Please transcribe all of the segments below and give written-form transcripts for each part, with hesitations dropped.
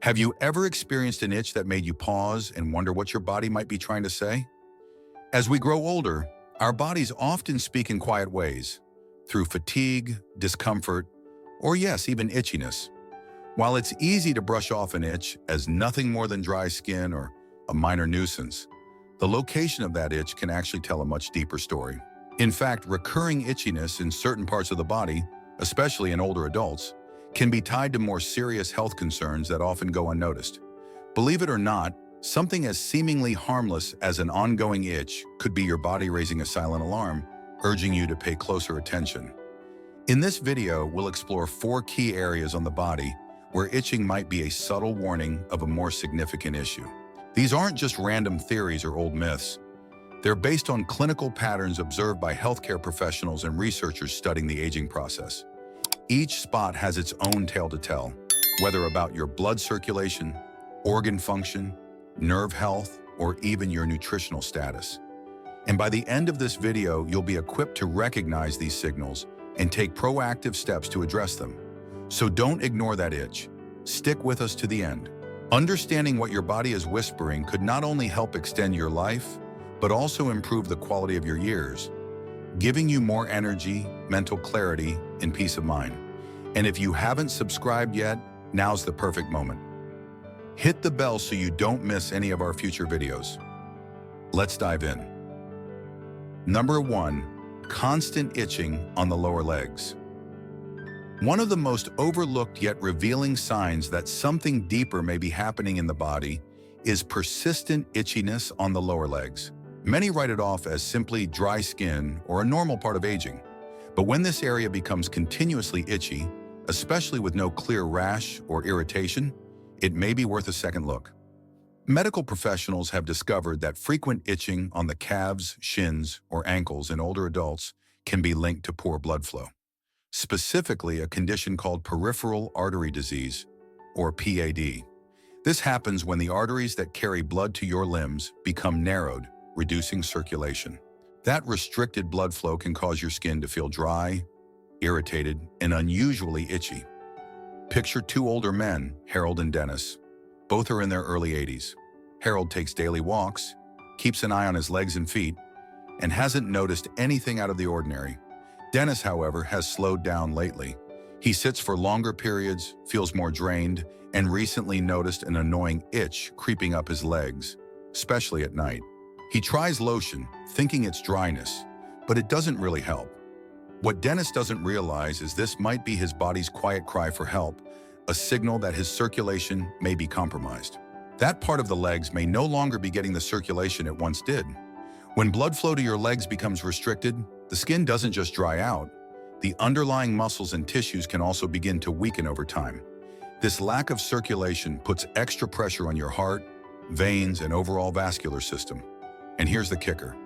Have you ever experienced an itch that made you pause and wonder what your body might be trying to say? As we grow older, our bodies often speak in quiet ways, through fatigue, discomfort, or yes, even itchiness. While it's easy to brush off an itch as nothing more than dry skin or a minor nuisance, the location of that itch can actually tell a much deeper story. In fact, recurring itchiness in certain parts of the body, especially in older adults, can be tied to more serious health concerns that often go unnoticed. Believe it or not, something as seemingly harmless as an ongoing itch could be your body raising a silent alarm, urging you to pay closer attention. In this video, we'll explore 4 key areas on the body where itching might be a subtle warning of a more significant issue. These aren't just random theories or old myths. They're based on clinical patterns observed by healthcare professionals and researchers studying the aging process. Each spot has its own tale to tell, whether about your blood circulation, organ function, nerve health, or even your nutritional status. And by the end of this video, you'll be equipped to recognize these signals and take proactive steps to address them. So don't ignore that itch. Stick with us to the end. Understanding what your body is whispering could not only help extend your life, but also improve the quality of your years, giving you more energy, mental clarity, and peace of mind. And if you haven't subscribed yet, now's the perfect moment. Hit the bell so you don't miss any of our future videos. Let's dive in. Number 1, constant itching on the lower legs. One of the most overlooked yet revealing signs that something deeper may be happening in the body is persistent itchiness on the lower legs. Many write it off as simply dry skin or a normal part of aging. But when this area becomes continuously itchy, especially with no clear rash or irritation, it may be worth a second look. Medical professionals have discovered that frequent itching on the calves, shins, or ankles in older adults can be linked to poor blood flow. Specifically, a condition called peripheral artery disease, or PAD. This happens when the arteries that carry blood to your limbs become narrowed, reducing circulation. That restricted blood flow can cause your skin to feel dry, irritated, and unusually itchy. Picture 2 older men, Harold and Dennis. Both are in their early 80s. Harold takes daily walks, keeps an eye on his legs and feet, and hasn't noticed anything out of the ordinary. Dennis, however, has slowed down lately. He sits for longer periods, feels more drained, and recently noticed an annoying itch creeping up his legs, especially at night. He tries lotion, thinking it's dryness, but it doesn't really help. What Dennis doesn't realize is this might be his body's quiet cry for help, a signal that his circulation may be compromised. That part of the legs may no longer be getting the circulation it once did. When blood flow to your legs becomes restricted, the skin doesn't just dry out. The underlying muscles and tissues can also begin to weaken over time. This lack of circulation puts extra pressure on your heart, veins, and overall vascular system. And here's the kicker.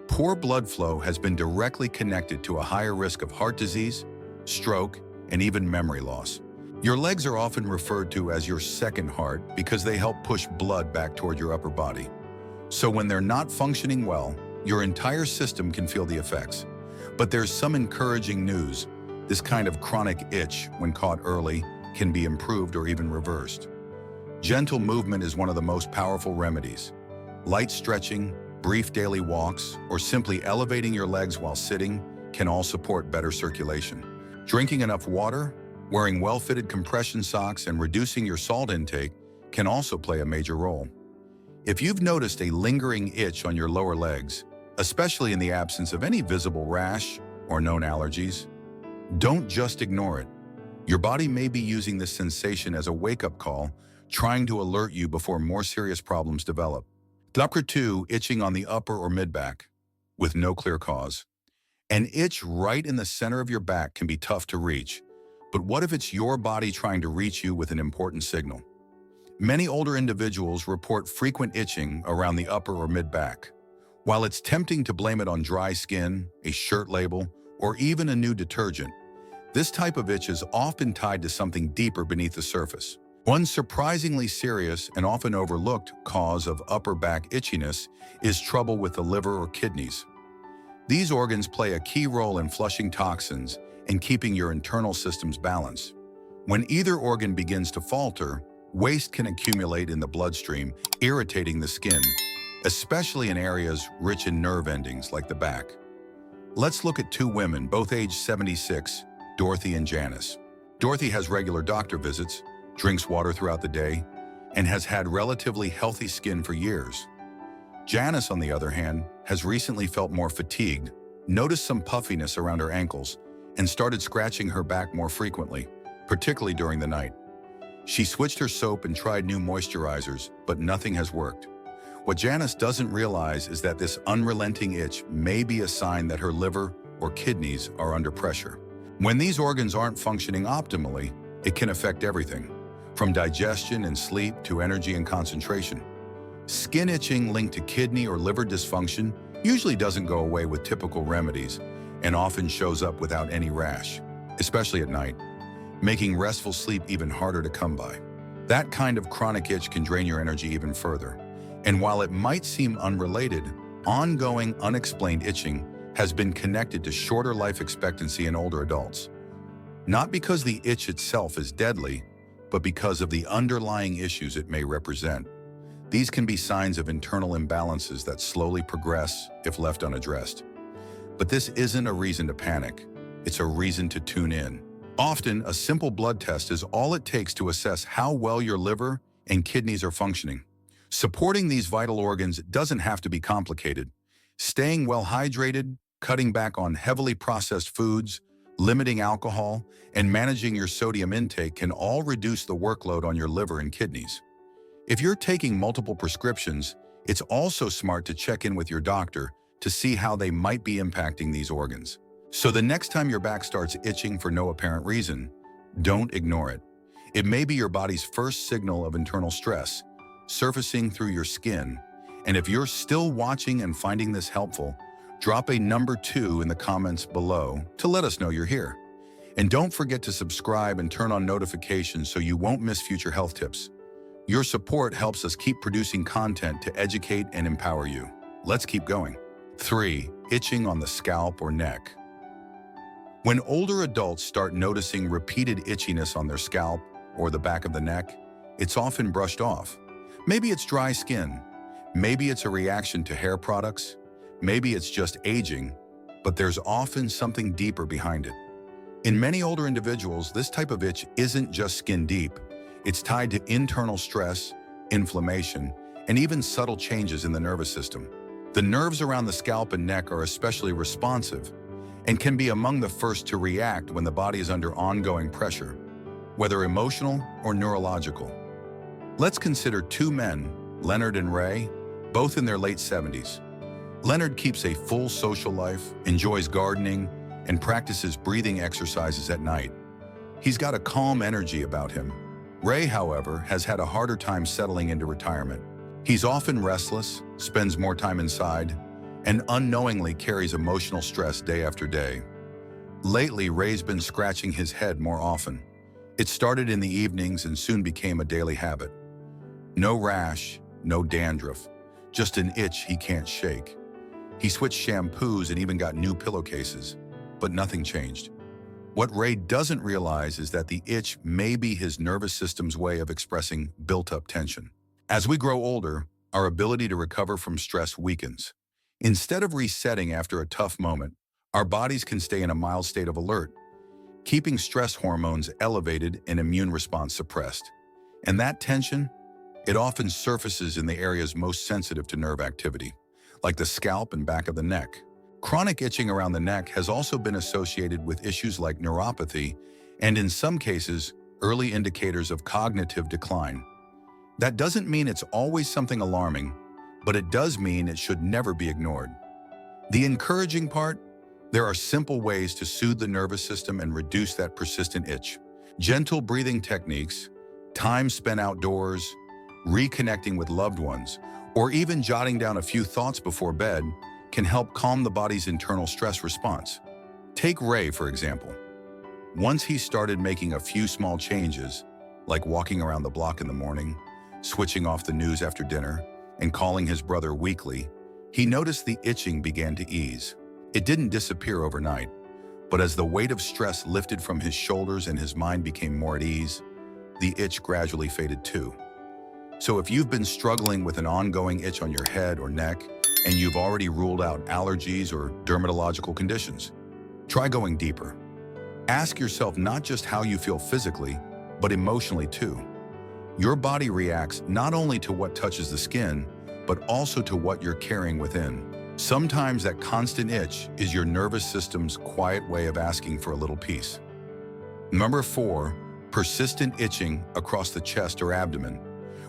Poor blood flow has been directly connected to a higher risk of heart disease, stroke, and even memory loss. Your legs are often referred to as your second heart because they help push blood back toward your upper body. So when they're not functioning well, your entire system can feel the effects. But there's some encouraging news. This kind of chronic itch, when caught early, can be improved or even reversed. Gentle movement is one of the most powerful remedies. Light stretching, brief daily walks, or simply elevating your legs while sitting can all support better circulation. Drinking enough water, wearing well-fitted compression socks, and reducing your salt intake can also play a major role. If you've noticed a lingering itch on your lower legs, especially in the absence of any visible rash or known allergies, don't just ignore it. Your body may be using this sensation as a wake-up call, trying to alert you before more serious problems develop. Number 2, itching on the upper or mid-back with no clear cause. An itch right in the center of your back can be tough to reach, but what if it's your body trying to reach you with an important signal? Many older individuals report frequent itching around the upper or mid-back. While it's tempting to blame it on dry skin, a shirt label, or even a new detergent, this type of itch is often tied to something deeper beneath the surface. One surprisingly serious and often overlooked cause of upper back itchiness is trouble with the liver or kidneys. These organs play a key role in flushing toxins and keeping your internal systems balanced. When either organ begins to falter, Waste can accumulate in the bloodstream, irritating the skin, especially in areas rich in nerve endings like the back. Let's look at two women, both aged 76, Dorothy and Janice. Dorothy has regular doctor visits, drinks water throughout the day, and has had relatively healthy skin for years. Janice, on the other hand, has recently felt more fatigued, noticed some puffiness around her ankles, and started scratching her back more frequently, particularly during the night. She switched her soap and tried new moisturizers, but nothing has worked. What Janice doesn't realize is that this unrelenting itch may be a sign that her liver or kidneys are under pressure. When these organs aren't functioning optimally, it can affect everything, from digestion and sleep to energy and concentration. Skin itching linked to kidney or liver dysfunction usually doesn't go away with typical remedies and often shows up without any rash, especially at night, making restful sleep even harder to come by. That kind of chronic itch can drain your energy even further. And while it might seem unrelated, ongoing, unexplained itching has been connected to shorter life expectancy in older adults. Not because the itch itself is deadly, but because of the underlying issues it may represent. These can be signs of internal imbalances that slowly progress if left unaddressed. But this isn't a reason to panic. It's a reason to tune in. Often, a simple blood test is all it takes to assess how well your liver and kidneys are functioning. Supporting these vital organs doesn't have to be complicated. Staying well hydrated, cutting back on heavily processed foods, limiting alcohol, and managing your sodium intake can all reduce the workload on your liver and kidneys. If you're taking multiple prescriptions, it's also smart to check in with your doctor to see how they might be impacting these organs. So the next time your back starts itching for no apparent reason, don't ignore it. It may be your body's first signal of internal stress, surfacing through your skin. And if you're still watching and finding this helpful, drop a number 2 in the comments below to let us know you're here. And don't forget to subscribe and turn on notifications so you won't miss future health tips. Your support helps us keep producing content to educate and empower you. Let's keep going. 3. Itching on the scalp or neck. When older adults start noticing repeated itchiness on their scalp or the back of the neck, it's often brushed off. Maybe it's dry skin. Maybe it's a reaction to hair products. Maybe it's just aging, but there's often something deeper behind it. In many older individuals, this type of itch isn't just skin deep. It's tied to internal stress, inflammation, and even subtle changes in the nervous system. The nerves around the scalp and neck are especially responsive and can be among the first to react when the body is under ongoing pressure, whether emotional or neurological. Let's consider two men, Leonard and Ray, both in their late 70s. Leonard keeps a full social life, enjoys gardening, and practices breathing exercises at night. He's got a calm energy about him. Ray, however, has had a harder time settling into retirement. He's often restless, spends more time inside, and unknowingly carries emotional stress day after day. Lately, Ray's been scratching his head more often. It started in the evenings and soon became a daily habit. No rash, no dandruff, just an itch he can't shake. He switched shampoos and even got new pillowcases, but nothing changed. What Ray doesn't realize is that the itch may be his nervous system's way of expressing built-up tension. As we grow older, our ability to recover from stress weakens. Instead of resetting after a tough moment, our bodies can stay in a mild state of alert, keeping stress hormones elevated and immune response suppressed. And that tension, it often surfaces in the areas most sensitive to nerve activity, like the scalp and back of the neck. Chronic itching around the neck has also been associated with issues like neuropathy and, in some cases, early indicators of cognitive decline. That doesn't mean it's always something alarming, but it does mean it should never be ignored. The encouraging part? There are simple ways to soothe the nervous system and reduce that persistent itch. Gentle breathing techniques, time spent outdoors, reconnecting with loved ones, or even jotting down a few thoughts before bed can help calm the body's internal stress response. Take Ray, for example. Once he started making a few small changes, like walking around the block in the morning, switching off the news after dinner, and calling his brother weekly, he noticed the itching began to ease. It didn't disappear overnight, but as the weight of stress lifted from his shoulders and his mind became more at ease, the itch gradually faded too. So if you've been struggling with an ongoing itch on your head or neck, and you've already ruled out allergies or dermatological conditions, try going deeper. Ask yourself not just how you feel physically, but emotionally too. Your body reacts not only to what touches the skin, but also to what you're carrying within. Sometimes that constant itch is your nervous system's quiet way of asking for a little peace. Number 4, persistent itching across the chest or abdomen.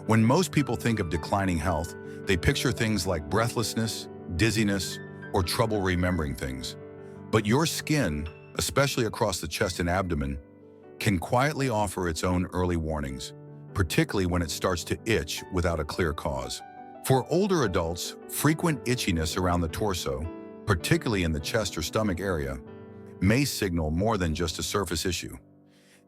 When most people think of declining health, they picture things like breathlessness, dizziness, or trouble remembering things. But your skin, especially across the chest and abdomen, can quietly offer its own early warnings, particularly when it starts to itch without a clear cause. For older adults, frequent itchiness around the torso, particularly in the chest or stomach area, may signal more than just a surface issue.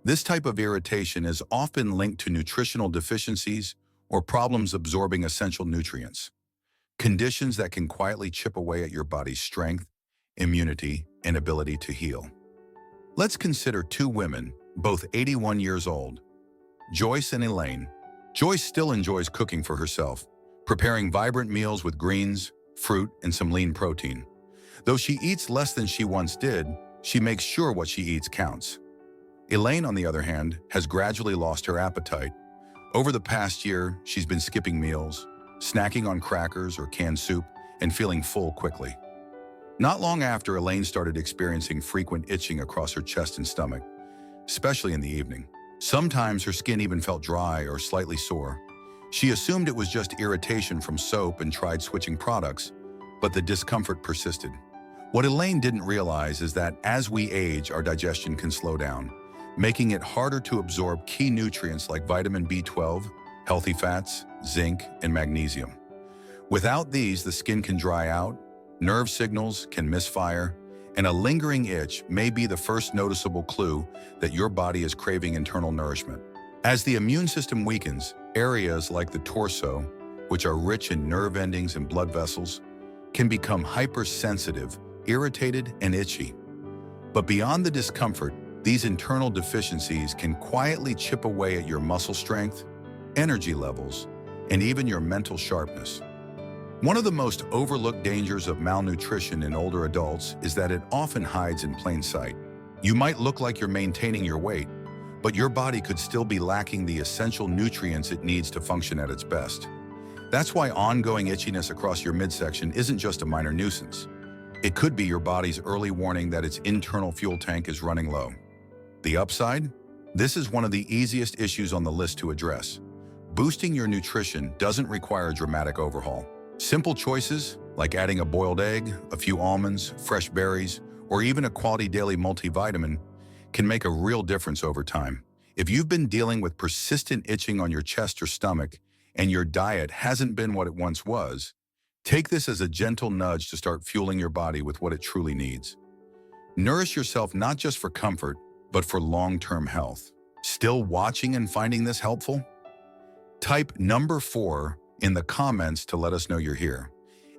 This type of irritation is often linked to nutritional deficiencies or problems absorbing essential nutrients, conditions that can quietly chip away at your body's strength, immunity, and ability to heal. Let's consider 2 women, both 81 years old, Joyce and Elaine. Joyce still enjoys cooking for herself, preparing vibrant meals with greens, fruit, and some lean protein. Though she eats less than she once did, she makes sure what she eats counts. Elaine, on the other hand, has gradually lost her appetite. Over the past year, she's been skipping meals, snacking on crackers or canned soup, and feeling full quickly. Not long after, Elaine started experiencing frequent itching across her chest and stomach, especially in the evening. Sometimes her skin even felt dry or slightly sore. She assumed it was just irritation from soap and tried switching products, but the discomfort persisted. What Elaine didn't realize is that as we age, our digestion can slow down, making it harder to absorb key nutrients like vitamin B12, healthy fats, zinc, and magnesium. Without these, the skin can dry out, nerve signals can misfire, and a lingering itch may be the first noticeable clue that your body is craving internal nourishment. As the immune system weakens, areas like the torso, which are rich in nerve endings and blood vessels, can become hypersensitive, irritated, and itchy. But beyond the discomfort, these internal deficiencies can quietly chip away at your muscle strength, energy levels, and even your mental sharpness. One of the most overlooked dangers of malnutrition in older adults is that it often hides in plain sight. You might look like you're maintaining your weight, but your body could still be lacking the essential nutrients it needs to function at its best. That's why ongoing itchiness across your midsection isn't just a minor nuisance. It could be your body's early warning that its internal fuel tank is running low. The upside? This is one of the easiest issues on the list to address. Boosting your nutrition doesn't require a dramatic overhaul. Simple choices, like adding a boiled egg, a few almonds, fresh berries, or even a quality daily multivitamin, can make a real difference over time. If you've been dealing with persistent itching on your chest or stomach, and your diet hasn't been what it once was, take this as a gentle nudge to start fueling your body with what it truly needs. Nourish yourself not just for comfort, but for long-term health. Still watching and finding this helpful? Type number 4 in the comments to let us know you're here.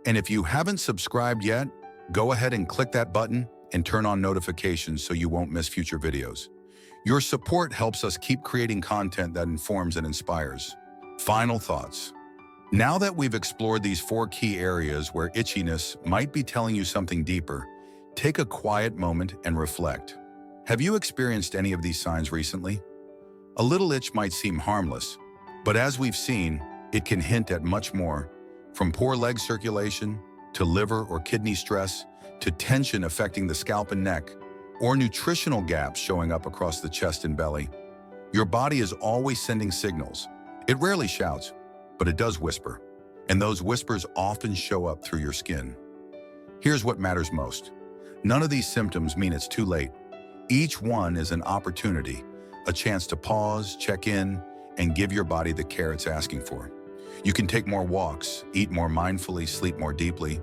And if you haven't subscribed yet, go ahead and click that button and turn on notifications so you won't miss future videos. Your support helps us keep creating content that informs and inspires. Final thoughts. Now that we've explored these 4 key areas where itchiness might be telling you something deeper, take a quiet moment and reflect. Have you experienced any of these signs recently? A little itch might seem harmless, but as we've seen, it can hint at much more, from poor leg circulation, to liver or kidney stress, to tension affecting the scalp and neck, or nutritional gaps showing up across the chest and belly. Your body is always sending signals. It rarely shouts, but it does whisper, and those whispers often show up through your skin. Here's what matters most. None of these symptoms mean it's too late. Each one is an opportunity, a chance to pause, check in, and give your body the care it's asking for. You can take more walks, eat more mindfully, sleep more deeply,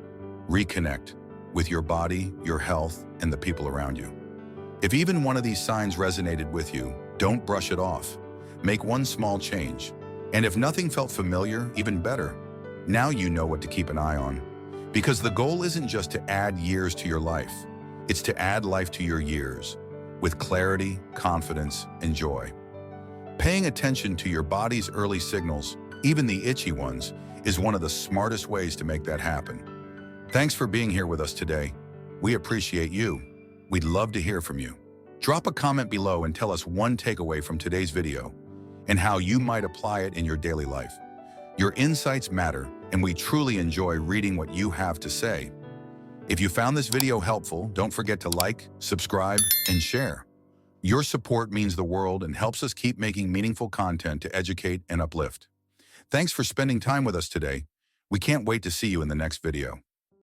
reconnect with your body, your health, and the people around you. If even one of these signs resonated with you, don't brush it off. Make one small change. And if nothing felt familiar, even better. Now you know what to keep an eye on. Because the goal isn't just to add years to your life. It's to add life to your years, with clarity, confidence, and joy. Paying attention to your body's early signals, even the itchy ones, is one of the smartest ways to make that happen. Thanks for being here with us today. We appreciate you. We'd love to hear from you. Drop a comment below and tell us one takeaway from today's video and how you might apply it in your daily life. Your insights matter, and we truly enjoy reading what you have to say. If you found this video helpful, don't forget to like, subscribe, and share. Your support means the world and helps us keep making meaningful content to educate and uplift. Thanks for spending time with us today. We can't wait to see you in the next video.